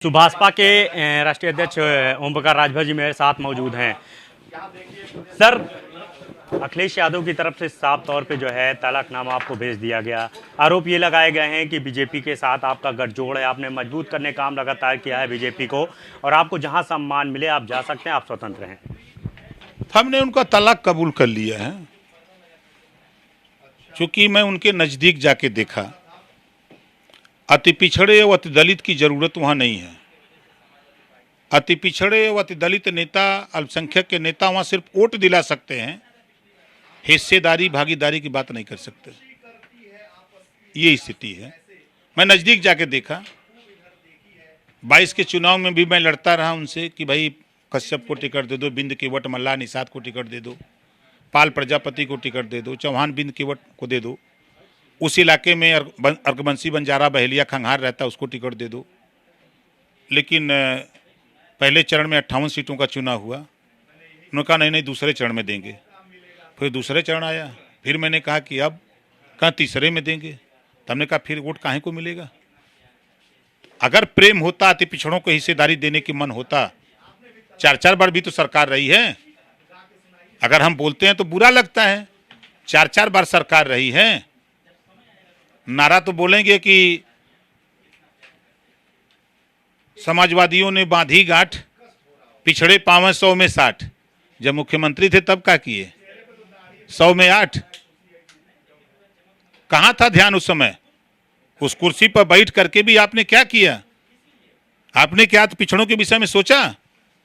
भाजपा के राष्ट्रीय अध्यक्ष ओम प्रकाश राजभर जी मेरे साथ मौजूद हैं। सर, अखिलेश यादव की तरफ से साफ तौर पे जो है तलाकनामा आपको भेज दिया गया। आरोप ये लगाए गए हैं कि बीजेपी के साथ आपका गठजोड़ है, आपने मजबूत करने का काम लगातार किया है बीजेपी को, और आपको जहां सम्मान मिले आप जा सकते हैं, आप स्वतंत्र हैं। हमने उनका तलाक कबूल कर लिया है, क्योंकि मैं उनके नज़दीक जाके देखा। अति पिछड़े व अति दलित की जरूरत वहाँ नहीं है। अति पिछड़े व अति दलित नेता, अल्पसंख्यक के नेता वहाँ सिर्फ वोट दिला सकते हैं, हिस्सेदारी भागीदारी की बात नहीं कर सकते। ये स्थिति है। मैं नज़दीक जाके देखा। 22 के चुनाव में भी मैं लड़ता रहा उनसे कि भाई कश्यप को टिकट दे दो, बिंद केवट मल्ला निषाद को टिकट दे दो, पाल प्रजापति को टिकट दे दो, चौहान बिंद केवट को दे दो, उस इलाके में अर्कबंसी बंजारा बहेलिया खंघार रहता है उसको टिकट दे दो। लेकिन पहले चरण में 58 सीटों का चुनाव हुआ। उन्होंने कहा नहीं दूसरे चरण में देंगे। फिर दूसरे चरण आया, फिर मैंने कहा कि अब कहाँ तीसरे में देंगे। तो हमने कहा फिर वोट काहे को मिलेगा। अगर प्रेम होता, अति पिछड़ों को हिस्सेदारी देने की मन होता, 4-4 बार भी तो सरकार रही है। अगर हम बोलते हैं तो बुरा लगता है, 4-4 बार सरकार रही है। नारा तो बोलेंगे कि समाजवादियों ने बांधी गांठ, पिछड़े पावन 100 में 60। जब मुख्यमंत्री थे तब क्या किए? 100 में 8। कहां था ध्यान उस समय? उस कुर्सी पर बैठ करके भी आपने क्या किया? आपने क्या अति पिछड़ों के विषय में सोचा?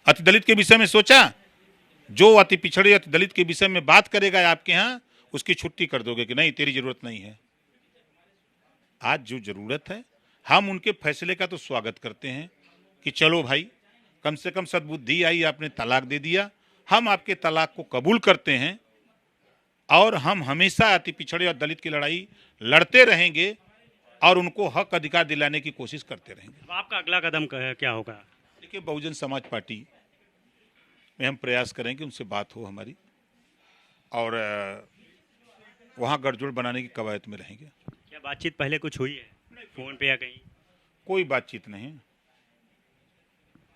अति दलित के विषय में सोचा? जो अति पिछड़े अति दलित के विषय में बात करेगा आपके यहाँ, उसकी छुट्टी कर दोगे कि नहीं तेरी जरूरत नहीं है। आज जो जरूरत है, हम उनके फैसले का तो स्वागत करते हैं कि चलो भाई कम से कम सद्बुद्धि आई, आपने तलाक दे दिया। हम आपके तलाक को कबूल करते हैं और हम हमेशा अति पिछड़े और दलित की लड़ाई लड़ते रहेंगे और उनको हक अधिकार दिलाने की कोशिश करते रहेंगे। अब आपका अगला कदम क्या होगा? देखिए, बहुजन समाज पार्टी में हम प्रयास करेंगे, उनसे बात हो हमारी, और वहाँ गठजोड़ बनाने की कवायद में रहेंगे। क्या बातचीत पहले कुछ हुई है, फोन पे या कहीं? कोई बातचीत नहीं।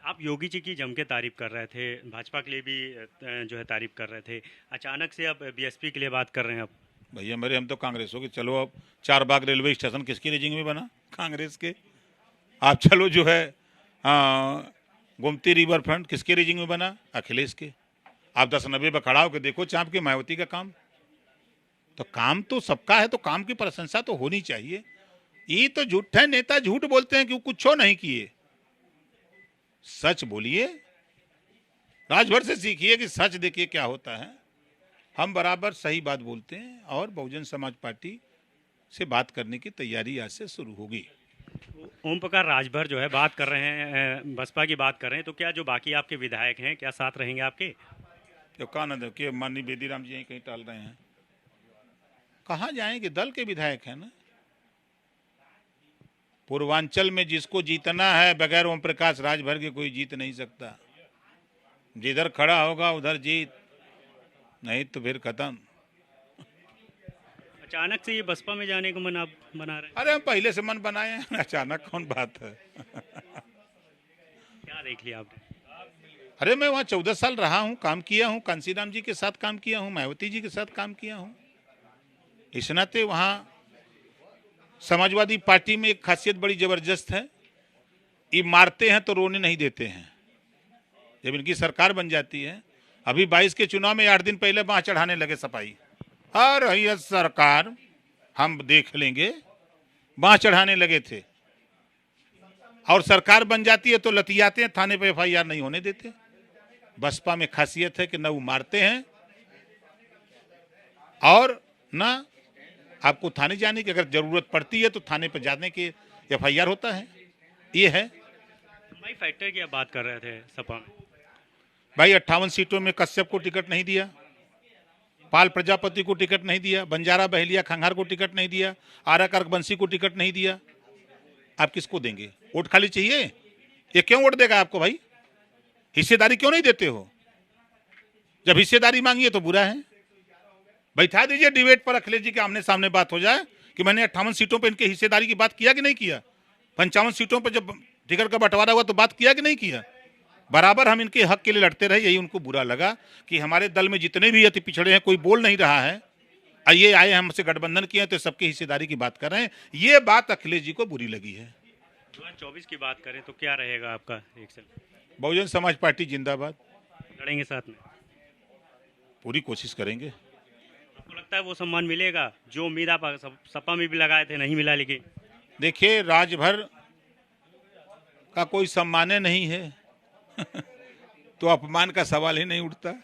आप योगी जी की जम के तारीफ कर रहे थे, भाजपा के लिए भी जो है तारीफ कर रहे थे, अचानक से अब बीएसपी के लिए बात कर रहे हैं। अब भैया मेरे, हम तो कांग्रेस हो गए। चलो अब 4 बाग रेलवे स्टेशन किसकी रेजिंग में बना? कांग्रेस के। आप चलो जो है गोमती रिवर फ्रंट किसके रेजिंग में बना? अखिलेश के। आप 10-90 पर खड़ा होकर देखो चाँप के मायावती का काम। तो काम तो सबका है, तो काम की प्रशंसा तो होनी चाहिए। ये तो झूठ है, नेता झूठ बोलते हैं कि वो कुछ नहीं किए। सच बोलिए, राजभर से सीखिए कि सच देखिए क्या होता है। हम बराबर सही बात बोलते हैं और बहुजन समाज पार्टी से बात करने की तैयारी आज से शुरू होगी। ओम प्रकाश राजभर जो है बात कर रहे हैं, बसपा की बात कर रहे हैं, तो क्या जो बाकी आपके विधायक हैं क्या साथ रहेंगे आपके? तो कान के माननीय बेदीराम जी यहीं कहीं टाल रहे हैं। कहाँ जाएंगे? दल के विधायक हैं ना। पूर्वांचल में जिसको जीतना है बगैर ओम प्रकाश राजभर के कोई जीत नहीं सकता। जिधर खड़ा होगा उधर जीत, नहीं तो फिर खत्म। अचानक से ये बसपा में जाने को मन आप बना रहे हैं? अरे हम पहले से मन बनाए हैं, अचानक कौन बात है। क्या देख लिया आपने? अरे मैं वहाँ 14 साल रहा हूँ, काम किया हूँ, कांसीराम जी के साथ काम किया हूँ, मायावती जी के साथ काम किया हूँ। इस नाते वहाँ समाजवादी पार्टी में एक खासियत बड़ी जबरदस्त है, ये मारते हैं तो रोने नहीं देते हैं। जब इनकी सरकार बन जाती है, अभी 22 के चुनाव में 8 दिन पहले बाँह चढ़ाने लगे सपाई। अरे ये सरकार हम देख लेंगे, बाँह चढ़ाने लगे थे। और सरकार बन जाती है तो लतियाते हैं, थाने पे FIR नहीं होने देते। बसपा में खासियत है कि न वो मारते हैं और न आपको थाने जाने की, अगर जरूरत पड़ती है तो थाने पर जाने के FIR होता है। ये है भाई। फैक्टर की आप बात कर रहे थे सपा में। भाई 58 सीटों में कश्यप को टिकट नहीं दिया, पाल प्रजापति को टिकट नहीं दिया, बंजारा बहेलिया खंघार को टिकट नहीं दिया, आरक अर्कबंसी को टिकट नहीं दिया। आप किसको देंगे? वोट खाली चाहिए? ये क्यों वोट देगा आपको भाई? हिस्सेदारी क्यों नहीं देते हो? जब हिस्सेदारी मांगिए तो बुरा है। बैठा दीजिए डिबेट पर, अखिलेश जी के आमने सामने बात हो जाए कि मैंने 58 सीटों पर इनके हिस्सेदारी की बात किया कि नहीं किया। 55 सीटों पर जब टिकट का बंटवारा हुआ तो बात किया कि नहीं किया? बराबर हम इनके हक के लिए लड़ते रहे। यही उनको बुरा लगा कि हमारे दल में जितने भी अति पिछड़े हैं कोई बोल नहीं रहा है, ये आए हमसे गठबंधन किए हैं तो सबकी हिस्सेदारी की बात कर रहे हैं। ये बात अखिलेश जी को बुरी लगी है। 2024 की बात करें तो क्या रहेगा आपका एक्शन? बहुजन समाज पार्टी जिंदाबाद, लड़ेंगे साथ में? पूरी कोशिश करेंगे। आपको लगता है वो सम्मान मिलेगा जो उम्मीद आप सपा में भी लगाए थे, नहीं मिला? लेकिन देखिए, राजभर का कोई सम्मान नहीं है तो अपमान का सवाल ही नहीं उठता।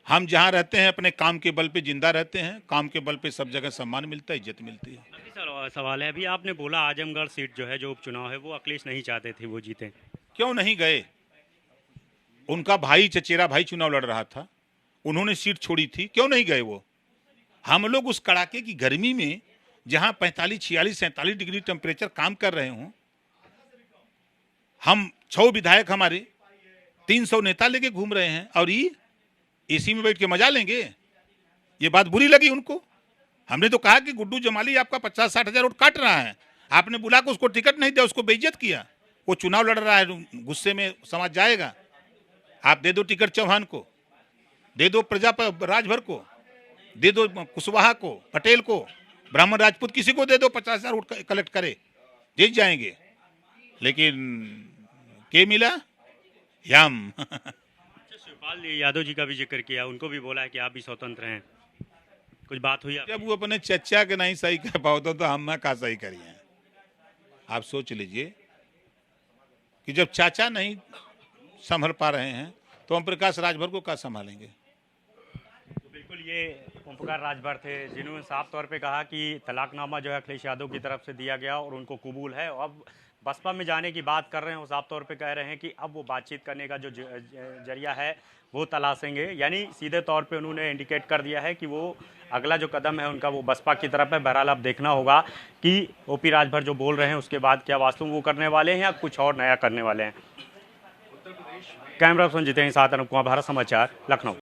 हम जहां रहते हैं अपने काम के बल पे जिंदा रहते हैं, काम के बल पे सब जगह सम्मान मिलता है, इज्जत मिलती है। अभी सवाल है, अभी आपने बोला आजमगढ़ सीट जो है, जो उपचुनाव है, वो अखिलेश नहीं चाहते थे वो जीते, क्यों नहीं गए? उनका भाई, चचेरा भाई चुनाव लड़ रहा था, उन्होंने सीट छोड़ी थी, क्यों नहीं गए वो? हम लोग उस कड़ाके की गर्मी में जहां 45, 46, 47 डिग्री टेम्परेचर काम कर रहे हों, हम 6 विधायक हमारे 300 नेता लेके घूम रहे हैं और ये एसी में बैठ के मजा लेंगे? ये बात बुरी लगी उनको। हमने तो कहा कि गुड्डू जमाली आपका 50-60 हजार वोट काट रहा है, आपने बुला के उसको टिकट नहीं दिया, उसको बेइज्जत किया। वो चुनाव लड़ रहा है, गुस्से में समाज जाएगा। आप दे दो टिकट चौहान को, दे दो राजभर को, दे दो कुशवाहा को, पटेल को, ब्राह्मण राजपूत, किसी को दे दो, 50,000 वोट कलेक्ट करे, जीत जाएंगे। लेकिन के मिला? यम शिवपाल यादव जी का भी जिक्र किया, उनको भी बोला है कि आप भी स्वतंत्र हैं, कुछ बात हुई? जब वो अपने चचा के नहीं सही कर पाते तो हम का सही करिए? आप सोच लीजिए कि जब चाचा नहीं संभल पा रहे हैं तो हम प्रकाश राजभर को क्या संभालेंगे? तो बिल्कुल ये ओम प्रकाश राजभर थे जिन्होंने साफ तौर पे कहा कि तलाकनामा जो है अखिलेश यादव की तरफ से दिया गया और उनको कबूल है। और अब बसपा में जाने की बात कर रहे हैं, वो साफ तौर पे कह रहे हैं कि अब वो बातचीत करने का जो जरिया है वो तलाशेंगे। यानी सीधे तौर पे उन्होंने इंडिकेट कर दिया है कि वो अगला जो कदम है उनका वो बसपा की तरफ है। बहरहाल अब देखना होगा कि ओपी राजभर जो बोल रहे हैं उसके बाद क्या वास्तव में वो करने वाले हैं या कुछ और नया करने वाले हैं। कैमरा पर्सन जितेंद्र साथ अनुप कुमार, भारत समाचार, लखनऊ।